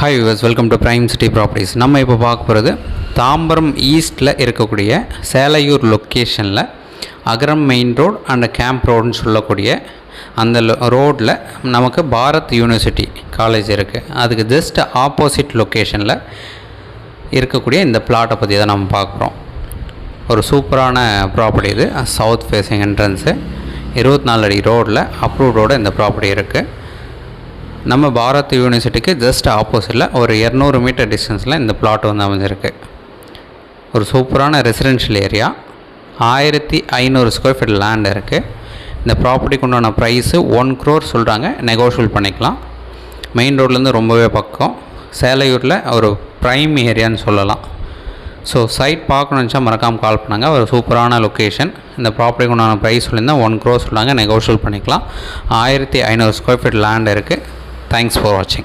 Hi viewers, welcome to prime city properties. நம்ம இப்போ பார்க்க போகிறது தாம்பரம் ஈஸ்ட்டில் இருக்கக்கூடிய சேலையூர் லொக்கேஷனில் அகரம் மெயின் ரோடு அண்ட் கேம்ப் ரோடுன்னு சொல்லக்கூடிய அந்த ரோட்டில் நமக்கு பாரத் யூனிவர்சிட்டி காலேஜ் இருக்குது. அதுக்கு ஜஸ்ட் ஆப்போசிட் லொக்கேஷனில் இருக்கக்கூடிய இந்த பிளாட்டை பற்றி தான் நம்ம பார்க்குறோம். ஒரு சூப்பரான ப்ராப்பர்ட்டி இது. சவுத் ஃபேஸிங் என்ட்ரன்ஸு, 24 அடி ரோடில் அப்ரூவ்டோடு இந்த ப்ராப்பர்ட்டி இருக்குது. நம்ம பாரத் யூனிவர்சிட்டிக்கு ஜஸ்ட் ஆப்போசிட்டில் ஒரு 200 மீட்டர் டிஸ்டன்ஸில் இந்த பிளாட் வந்து அமைஞ்சிருக்கு. ஒரு சூப்பரான residential area, 1500 square feet land இருக்குது. இந்த ப்ராப்பர்ட்டிக்கு உண்டான ப்ரைஸு 1 crore சொல்கிறாங்க, நெகோஷியல் பண்ணிக்கலாம். மெயின் ரோட்லேருந்து ரொம்பவே பக்கம், சேலையூரில் ஒரு ப்ரைம் ஏரியான்னு சொல்லலாம். ஸோ சைட் பார்க்கணுன்னு நினச்சா மறக்காமல் கால் பண்ணாங்க. ஒரு சூப்பரான லொக்கேஷன். இந்த ப்ராப்பர்ட்டிக்கு உண்டான ப்ரைஸ் சொல்லியிருந்தால் 1 crore சொல்கிறாங்க, நெகோஷியல் பண்ணிக்கலாம். 1500 ஸ்கொயர் ஃபீட் லேண்ட் இருக்குது. Thanks for watching.